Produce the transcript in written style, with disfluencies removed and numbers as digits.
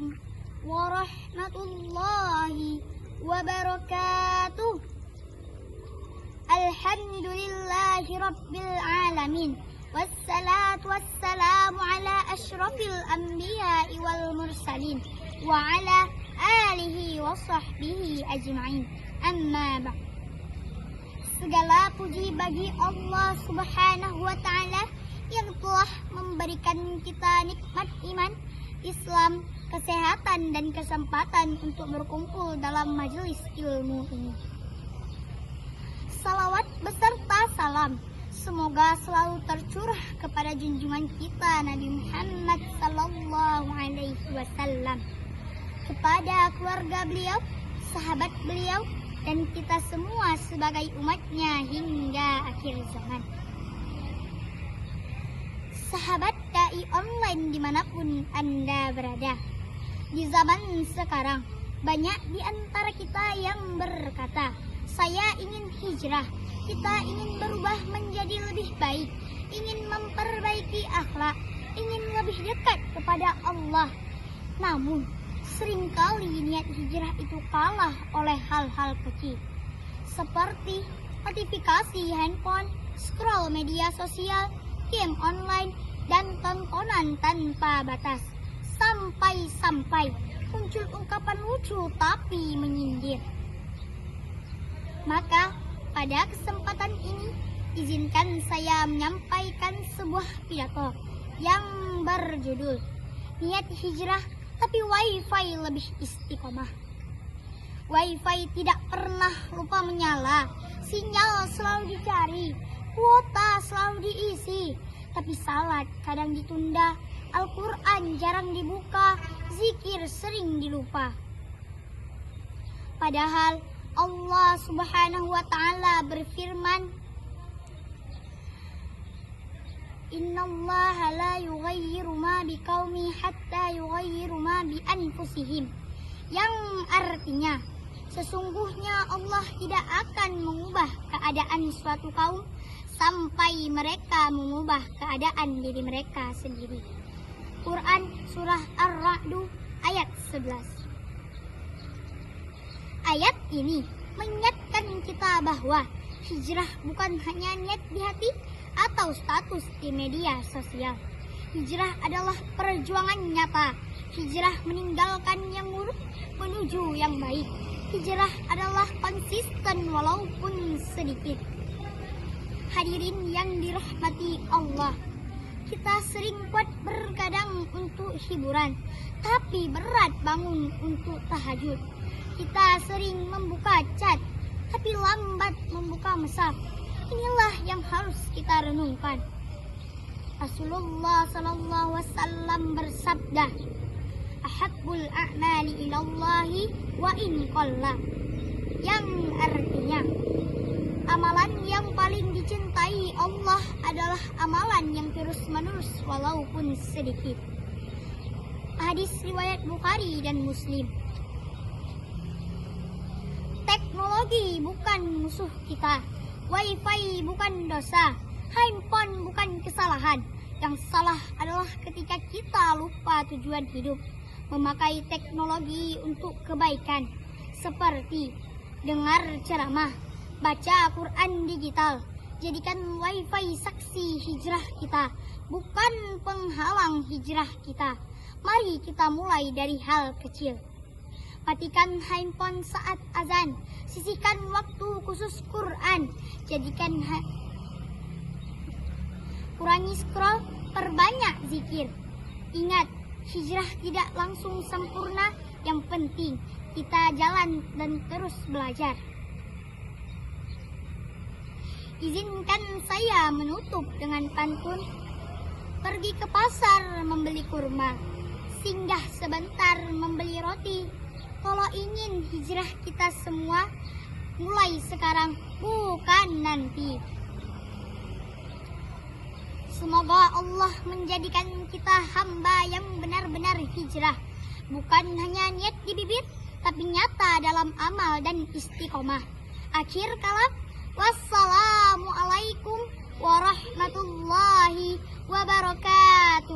Assalamualaikum warahmatullahi wabarakatuh. Alhamdulillahi rabbil alamin. Wassalatu wassalamu ala asyrafil anbiya'i wal mursalin wa ala alihi wa sahbihi ajma'in. Amma ba'd. Segala puji bagi Allah Subhanahu wa ta'ala yang telah memberikan kita nikmat iman, Islam, kesehatan dan kesempatan untuk berkumpul dalam majelis ilmu ini. Salawat beserta salam semoga selalu tercurah kepada junjungan kita Nabi Muhammad sallallahu alaihi wasallam, kepada keluarga beliau, sahabat beliau, dan kita semua sebagai umatnya hingga akhir zaman. Sahabat dai online dimanapun Anda berada, di zaman sekarang banyak di antara kita yang berkata, saya ingin hijrah, kita ingin berubah menjadi lebih baik, ingin memperbaiki akhlak, ingin lebih dekat kepada Allah. Namun seringkali niat hijrah itu kalah oleh hal-hal kecil seperti notifikasi handphone, scroll media sosial, game online, dan tontonan tanpa batas. Sampai-sampai muncul ungkapan lucu tapi menyindir. Maka pada kesempatan ini izinkan saya menyampaikan sebuah pidato yang berjudul Niat Hijrah tapi Wi-Fi lebih istiqomah. Wi-Fi tidak pernah lupa menyala, sinyal selalu dicari, kuota selalu diisi, tapi salat kadang ditunda, Al-Quran jarang dibuka, zikir sering dilupa. Padahal Allah Subhanahu wa ta'ala berfirman, Innallaha la yughayyiru ma biqaumi hatta yughayyiru ma bi anfusihim. Yang artinya, sesungguhnya Allah tidak akan mengubah keadaan suatu kaum sampai mereka mengubah keadaan diri mereka sendiri. Quran Surah Ar-Ra'd ayat 11. Ayat ini mengingatkan kita bahwa hijrah bukan hanya niat di hati atau status di media sosial. Hijrah adalah perjuangan nyata. Hijrah meninggalkan yang buruk menuju yang baik. Hijrah adalah konsisten walaupun sedikit. Hadirin yang dirahmati Allah, kita sering kuat berkadang untuk hiburan, tapi berat bangun untuk tahajud. Kita sering membuka chat, tapi lambat membuka mesaf. Inilah yang harus kita renungkan. Rasulullah sallallahu alaihi wasallam bersabda, Ahabbul a'mali ilallahi wa in qalla. Yang artinya, amalan yang paling dicintai Allah adalah amalan yang terus-menerus walaupun sedikit. Hadis riwayat Bukhari dan Muslim. Teknologi bukan musuh kita, Wi-Fi bukan dosa, handphone bukan kesalahan. Yang salah adalah ketika kita lupa tujuan hidup, memakai teknologi untuk kebaikan, seperti dengar ceramah, baca Quran digital. Jadikan Wi-Fi saksi hijrah kita, bukan penghalang hijrah kita. Mari kita mulai dari hal kecil. Matikan handphone saat azan, sisihkan waktu khusus Quran, kurangi scroll, perbanyak zikir. Ingat, hijrah tidak langsung sempurna, yang penting kita jalan dan terus belajar. Izinkan saya menutup dengan pantun. Pergi ke pasar membeli kurma, singgah sebentar membeli roti. Kalau ingin hijrah kita semua, mulai sekarang bukan nanti. Semoga Allah menjadikan kita hamba yang benar-benar hijrah, bukan hanya niat di bibir, tapi nyata dalam amal dan istiqomah. Akhir kalam, wassalamualaikum warahmatullahi wabarakatuh.